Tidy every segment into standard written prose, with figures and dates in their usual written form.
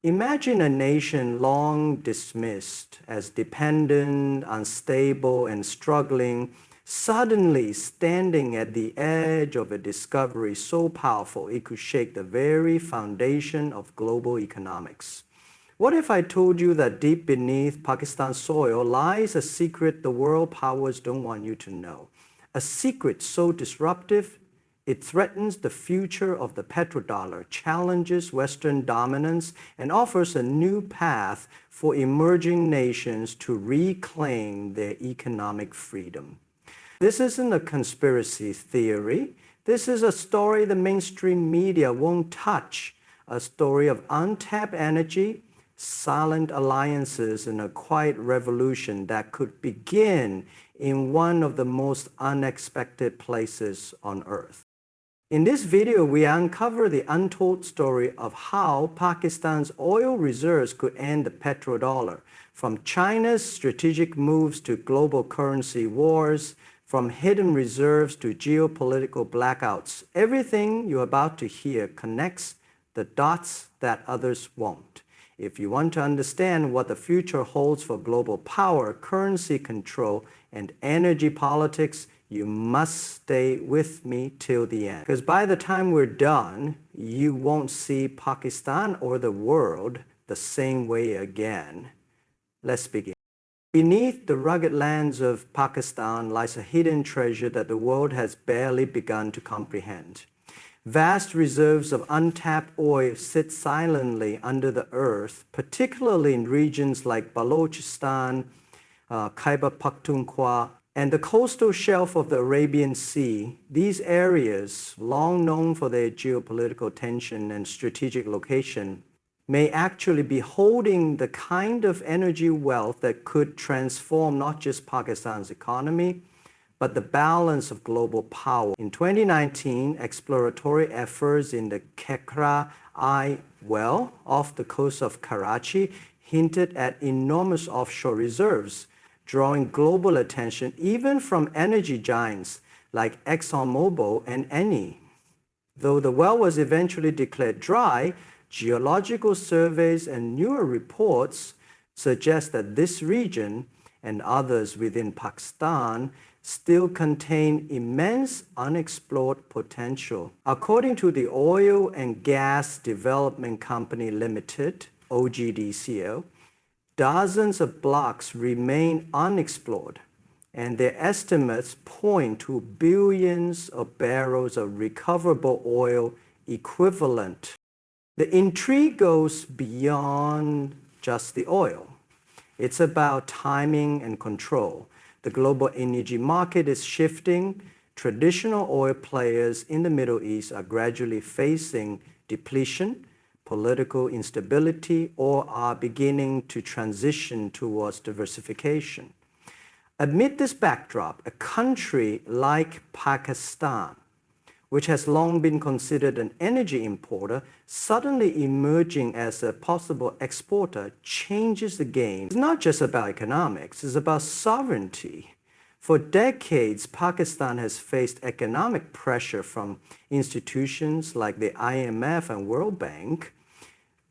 Imagine a nation long dismissed as dependent, unstable, and struggling, suddenly standing at the edge of a discovery so powerful it could shake the very foundation of global economics. What if I told you that deep beneath Pakistan's soil lies a secret the world powers don't want you to know? A secret so disruptive it threatens the future of the petrodollar, challenges Western dominance, and offers a new path for emerging nations to reclaim their economic freedom. This isn't a conspiracy theory. This is a story the mainstream media won't touch, a story of untapped energy, silent alliances, and a quiet revolution that could begin in one of the most unexpected places on Earth. In this video, we uncover the untold story of how Pakistan's oil reserves could end the petrodollar, from China's strategic moves to global currency wars, from hidden reserves to geopolitical blackouts. Everything you're about to hear connects the dots that others won't. If you want to understand what the future holds for global power, currency control, and energy politics, you must stay with me till the end. Because by the time we're done, you won't see Pakistan or the world the same way again. Let's begin. Beneath the rugged lands of Pakistan lies a hidden treasure that the world has barely begun to comprehend. Vast reserves of untapped oil sit silently under the earth, particularly in regions like Balochistan, Khyber Pakhtunkhwa, and the coastal shelf of the Arabian Sea. These areas, long known for their geopolitical tension and strategic location, may actually be holding the kind of energy wealth that could transform not just Pakistan's economy, but the balance of global power. In 2019, exploratory efforts in the Kekra I well off the coast of Karachi hinted at enormous offshore reserves, drawing global attention even from energy giants like ExxonMobil and Eni. Though the well was eventually declared dry, geological surveys and newer reports suggest that this region and others within Pakistan still contain immense unexplored potential. According to the Oil and Gas Development Company Limited, OGDCL, dozens of blocks remain unexplored, and their estimates point to billions of barrels of recoverable oil equivalent. The intrigue goes beyond just the oil. It's about timing and control. The global energy market is shifting. Traditional oil players in the Middle East are gradually facing depletion, political instability, or are beginning to transition towards diversification. Amid this backdrop, a country like Pakistan, which has long been considered an energy importer, suddenly emerging as a possible exporter, changes the game. It's not just about economics, it's about sovereignty. For decades, Pakistan has faced economic pressure from institutions like the IMF and World Bank.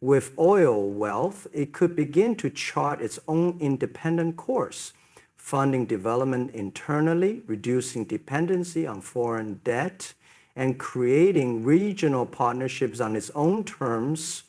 With oil wealth, it could begin to chart its own independent course, funding development internally, reducing dependency on foreign debt, and creating regional partnerships on its own terms.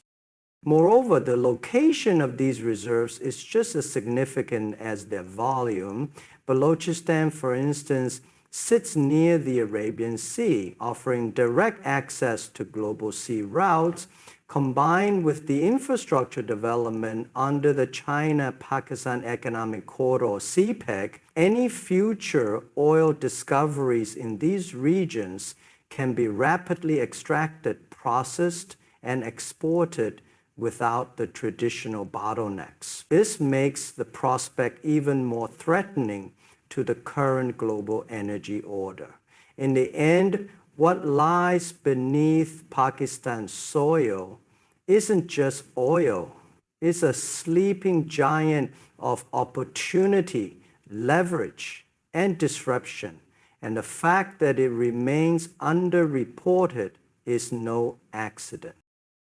Moreover, the location of these reserves is just as significant as their volume. Balochistan, for instance, sits near the Arabian Sea, offering direct access to global sea routes. Combined with the infrastructure development under the China-Pakistan Economic Corridor, CPEC, any future oil discoveries in these regions can be rapidly extracted, processed, and exported without the traditional bottlenecks. This makes the prospect even more threatening to the current global energy order. In the end, what lies beneath Pakistan's soil isn't just oil. It's a sleeping giant of opportunity, leverage, and disruption. And the fact that it remains underreported is no accident.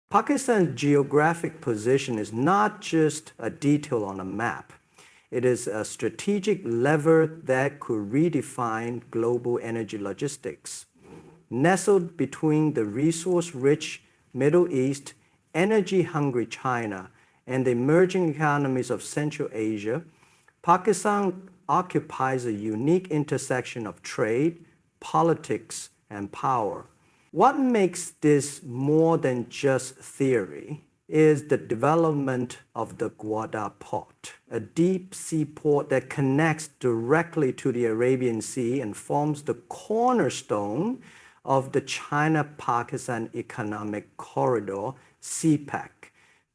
Pakistan's geographic position is not just a detail on a map. It is a strategic lever that could redefine global energy logistics. Nestled between the resource-rich Middle East, energy-hungry China, and the emerging economies of Central Asia, Pakistan occupies a unique intersection of trade, politics, and power. What makes this more than just theory is the development of the Gwadar port, a deep-sea port that connects directly to the Arabian Sea and forms the cornerstone of the China-Pakistan Economic Corridor, CPEC.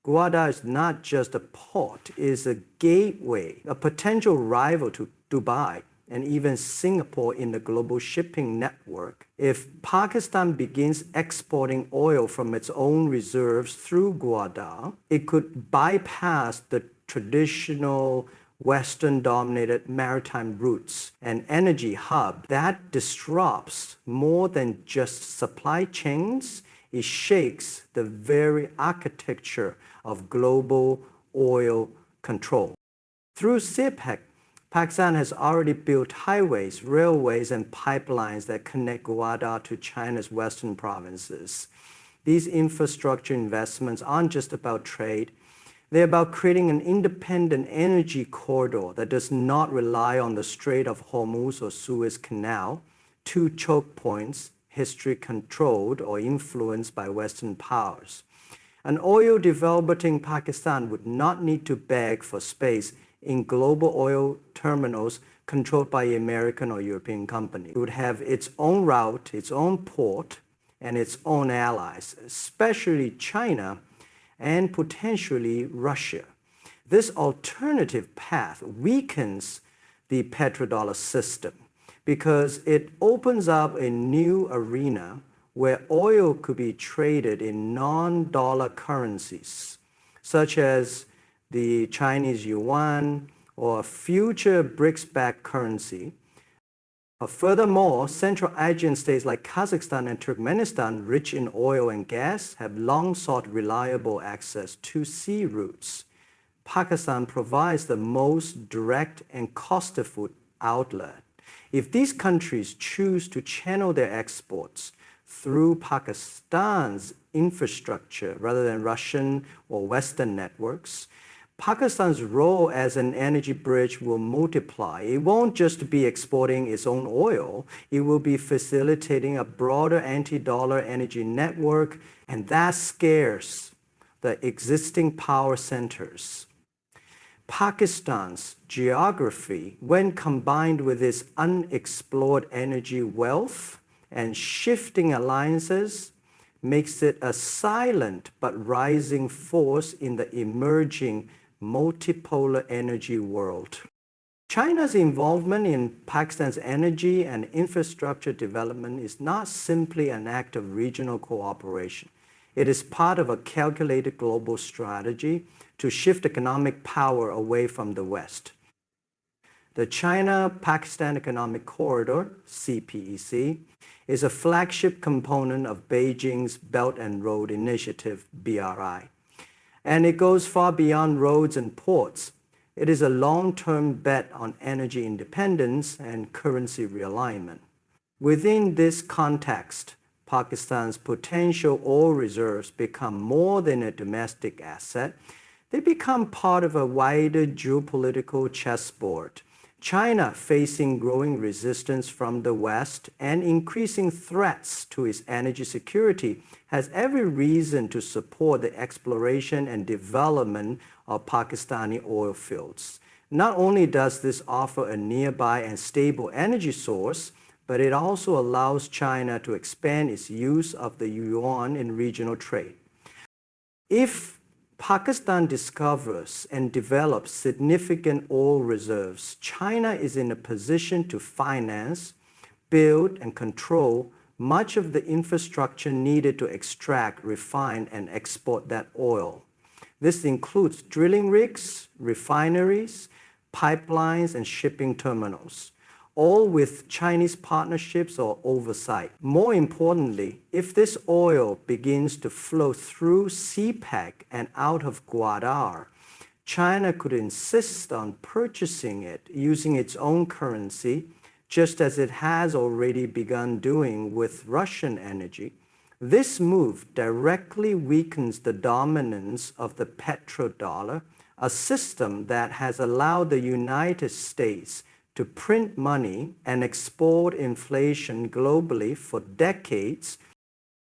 Gwadar is not just a port, it is a gateway, a potential rival to Dubai and even Singapore in the global shipping network. If Pakistan begins exporting oil from its own reserves through Gwadar, it could bypass the traditional Western-dominated maritime routes, an energy hub that disrupts more than just supply chains. It shakes the very architecture of global oil control. Through CPEC, Pakistan has already built highways, railways, and pipelines that connect Gwadar to China's western provinces. These infrastructure investments aren't just about trade. They're about creating an independent energy corridor that does not rely on the Strait of Hormuz or Suez Canal, two choke points, history controlled or influenced by Western powers. An oil developer in Pakistan would not need to beg for space in global oil terminals controlled by American or European companies. It would have its own route, its own port, and its own allies, especially China and potentially Russia. This alternative path weakens the petrodollar system because it opens up a new arena where oil could be traded in non-dollar currencies, such as the Chinese yuan or a future BRICS-backed currency. Furthermore, Central Asian states like Kazakhstan and Turkmenistan, rich in oil and gas, have long sought reliable access to sea routes. Pakistan provides the most direct and cost-effective outlet. If these countries choose to channel their exports through Pakistan's infrastructure rather than Russian or Western networks, Pakistan's role as an energy bridge will multiply. It won't just be exporting its own oil, it will be facilitating a broader anti-dollar energy network, and that scares the existing power centers. Pakistan's geography, when combined with its unexplored energy wealth and shifting alliances, makes it a silent but rising force in the emerging multipolar energy world. China's involvement in Pakistan's energy and infrastructure development is not simply an act of regional cooperation. It is part of a calculated global strategy to shift economic power away from the West. The China-Pakistan Economic Corridor, CPEC, is a flagship component of Beijing's Belt and Road Initiative, BRI. And it goes far beyond roads and ports. It is a long-term bet on energy independence and currency realignment. Within this context, Pakistan's potential oil reserves become more than a domestic asset. They become part of a wider geopolitical chessboard. China, facing growing resistance from the West and increasing threats to its energy security, has every reason to support the exploration and development of Pakistani oil fields. Not only does this offer a nearby and stable energy source, but it also allows China to expand its use of the yuan in regional trade. If Pakistan discovers and develops significant oil reserves, China is in a position to finance, build, and control much of the infrastructure needed to extract, refine, and export that oil. This includes drilling rigs, refineries, pipelines, and shipping terminals. all with Chinese partnerships or oversight. More importantly, if this oil begins to flow through CPEC and out of Guadar, China could insist on purchasing it using its own currency, just as it has already begun doing with Russian energy. This move directly weakens the dominance of the petrodollar, a system that has allowed the United States to print money and export inflation globally for decades.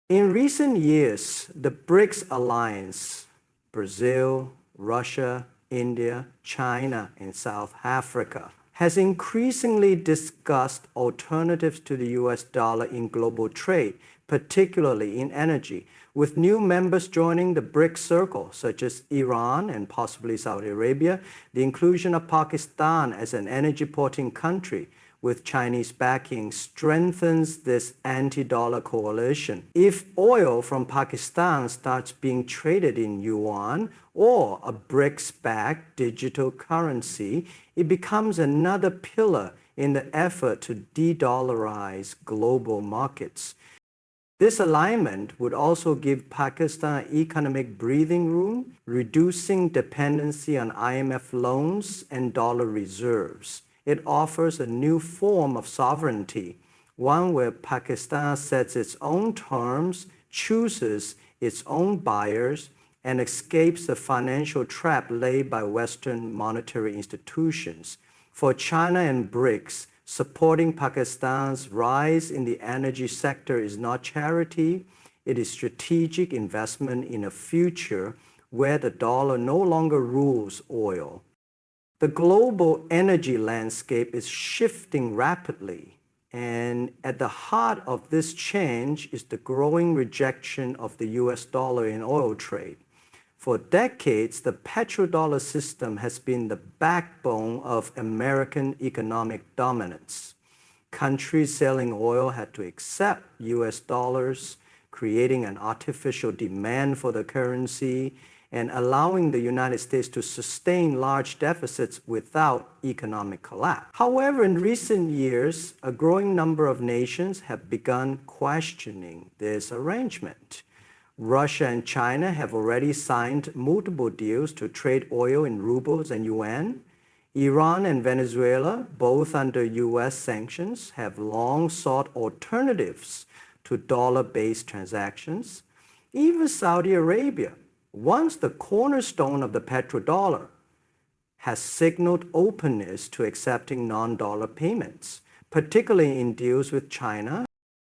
In recent years, the BRICS alliance, Brazil, Russia, India, China, and South Africa, has increasingly discussed alternatives to the US dollar in global trade, particularly in energy, with new members joining the BRICS circle, such as Iran and possibly Saudi Arabia. The inclusion of Pakistan as an energy-porting country with Chinese backing strengthens this anti-dollar coalition. If oil from Pakistan starts being traded in yuan or a BRICS-backed digital currency, it becomes another pillar in the effort to de-dollarize global markets. This alignment would also give Pakistan economic breathing room, reducing dependency on IMF loans and dollar reserves. It offers a new form of sovereignty, one where Pakistan sets its own terms, chooses its own buyers, and escapes the financial trap laid by Western monetary institutions. For China and BRICS, supporting Pakistan's rise in the energy sector is not charity, it is strategic investment in a future where the dollar no longer rules oil. The global energy landscape is shifting rapidly, and at the heart of this change is the growing rejection of the US dollar in oil trade. For decades, the petrodollar system has been the backbone of American economic dominance. Countries selling oil had to accept US dollars, creating an artificial demand for the currency and allowing the United States to sustain large deficits without economic collapse. However, in recent years, a growing number of nations have begun questioning this arrangement. Russia and China have already signed multiple deals to trade oil in rubles and yuan. Iran and Venezuela, both under US sanctions, have long sought alternatives to dollar-based transactions. Even Saudi Arabia, once the cornerstone of the petrodollar, has signaled openness to accepting non-dollar payments, particularly in deals with China.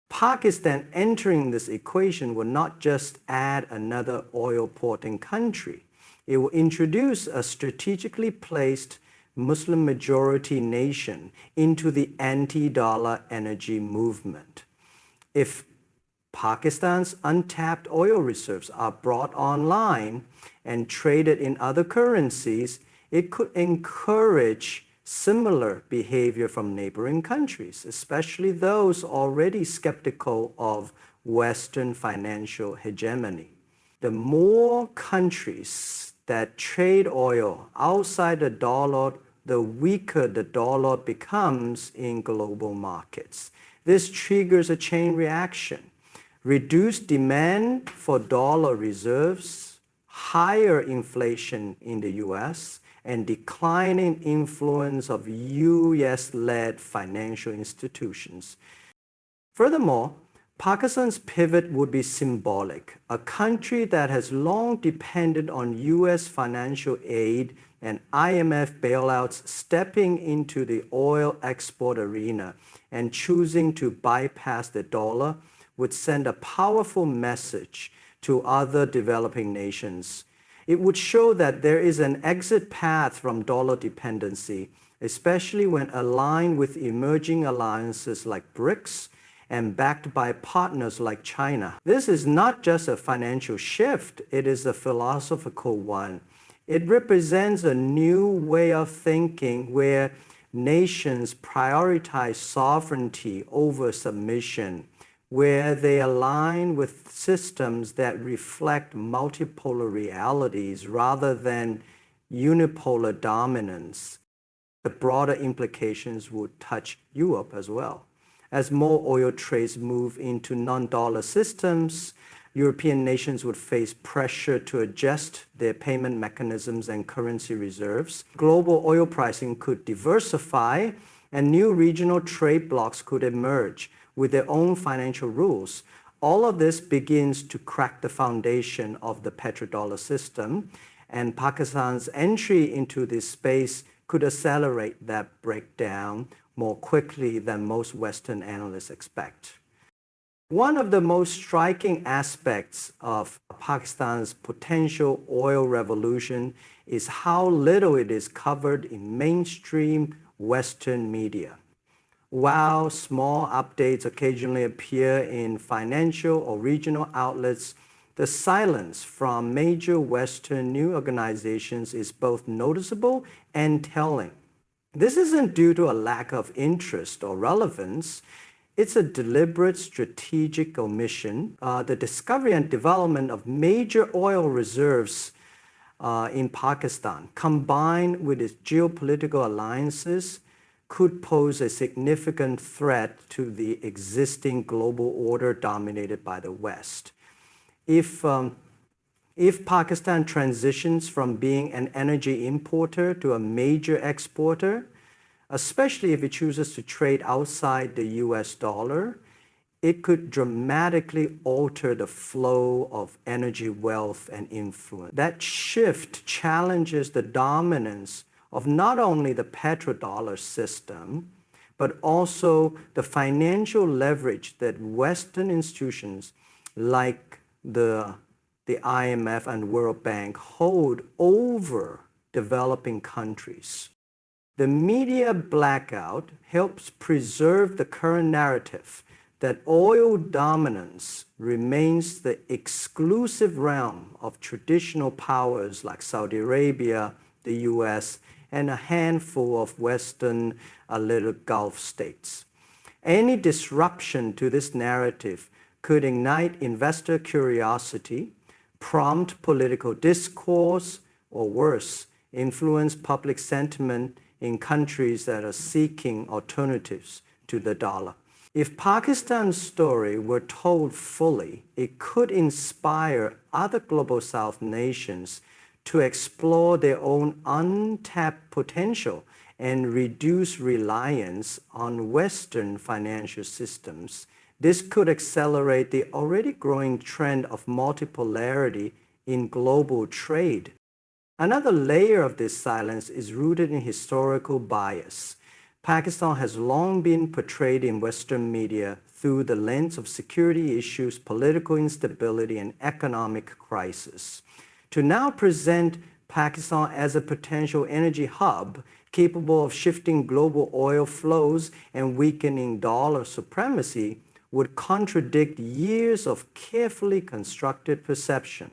Pakistan entering this equation will not just add another oil-porting country. It will introduce a strategically placed Muslim-majority nation into the anti-dollar energy movement. If Pakistan's untapped oil reserves are brought online and traded in other currencies, it could encourage similar behavior from neighboring countries, especially those already skeptical of Western financial hegemony. The more countries that trade oil outside the dollar, the weaker the dollar becomes in global markets. This triggers a chain reaction. Reduced demand for dollar reserves, higher inflation in the US, and declining influence of US-led financial institutions. Furthermore, Pakistan's pivot would be symbolic. A country that has long depended on US financial aid and IMF bailouts stepping into the oil export arena and choosing to bypass the dollar would send a powerful message to other developing nations. It would show that there is an exit path from dollar dependency, especially when aligned with emerging alliances like BRICS and backed by partners like China. This is not just a financial shift, it is a philosophical one. It represents a new way of thinking where nations prioritize sovereignty over submission, where they align with systems that reflect multipolar realities rather than unipolar dominance. the broader implications would touch Europe as well. As more oil trades move into non-dollar systems, European nations would face pressure to adjust their payment mechanisms and currency reserves. Global oil pricing could diversify, and new regional trade blocs could emerge with their own financial rules. All of this begins to crack the foundation of the petrodollar system, and Pakistan's entry into this space could accelerate that breakdown more quickly than most Western analysts expect. One of the most striking aspects of Pakistan's potential oil revolution is how little it is covered in mainstream Western media. While small updates occasionally appear in financial or regional outlets, the silence from major Western news organizations is both noticeable and telling. This isn't due to a lack of interest or relevance. It's a deliberate strategic omission. The discovery and development of major oil reserves in Pakistan, combined with its geopolitical alliances, could pose a significant threat to the existing global order dominated by the West. If Pakistan transitions from being an energy importer to a major exporter, especially if it chooses to trade outside the US dollar, it could dramatically alter the flow of energy wealth and influence. That shift challenges the dominance of not only the petrodollar system, but also the financial leverage that Western institutions like the IMF and World Bank hold over developing countries. The media blackout helps preserve the current narrative that oil dominance remains the exclusive realm of traditional powers like Saudi Arabia, the US, and a handful of Western little Gulf states. Any disruption to this narrative could ignite investor curiosity, prompt political discourse, or worse, influence public sentiment in countries that are seeking alternatives to the dollar. If Pakistan's story were told fully, it could inspire other Global South nations to explore their own untapped potential and reduce reliance on Western financial systems. This could accelerate the already growing trend of multipolarity in global trade. Another layer of this silence is rooted in historical bias. Pakistan has long been portrayed in Western media through the lens of security issues, political instability, and economic crisis. To now present Pakistan as a potential energy hub capable of shifting global oil flows and weakening dollar supremacy would contradict years of carefully constructed perception.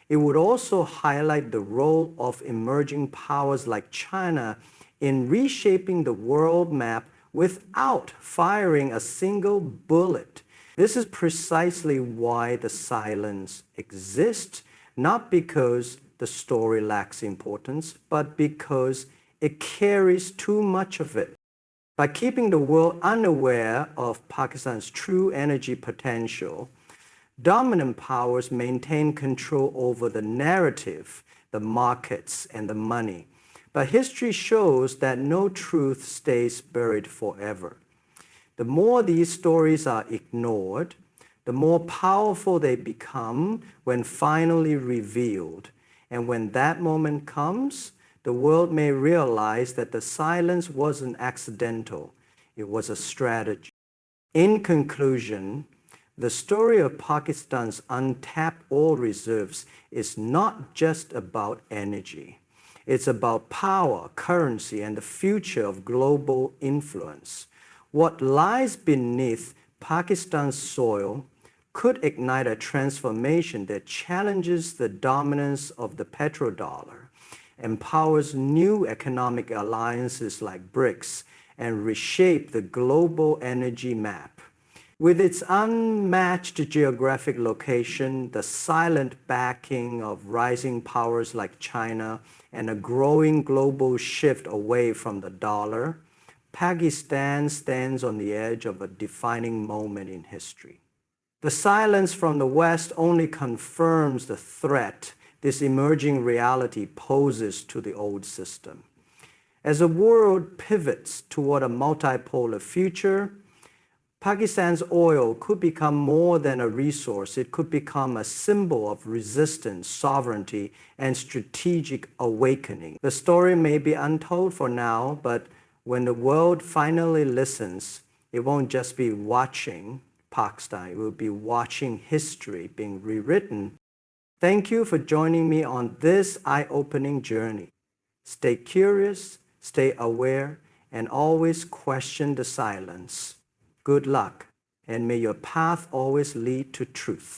It would also highlight the role of emerging powers like China in reshaping the world map without firing a single bullet. This is precisely why the silence exists, not because the story lacks importance, but because it carries too much of it. By keeping the world unaware of Pakistan's true energy potential, dominant powers maintain control over the narrative, the markets, and the money. But history shows that no truth stays buried forever. The more these stories are ignored, the more powerful they become when finally revealed. And when that moment comes, the world may realize that the silence wasn't accidental, it was a strategy. In conclusion, the story of Pakistan's untapped oil reserves is not just about energy. It's about power, currency, and the future of global influence. What lies beneath Pakistan's soil could ignite a transformation that challenges the dominance of the petrodollar, empowers new economic alliances like BRICS, and reshape the global energy map. With its unmatched geographic location, the silent backing of rising powers like China, and a growing global shift away from the dollar, Pakistan stands on the edge of a defining moment in history. The silence from the West only confirms the threat this emerging reality poses to the old system. As the world pivots toward a multipolar future, Pakistan's oil could become more than a resource. It could become a symbol of resistance, sovereignty, and strategic awakening. The story may be untold for now, but when the world finally listens, it won't just be watching Pakistan, it will be watching history being rewritten. Thank you for joining me on this eye-opening journey. Stay curious, stay aware, and always question the silence. Good luck, and may your path always lead to truth.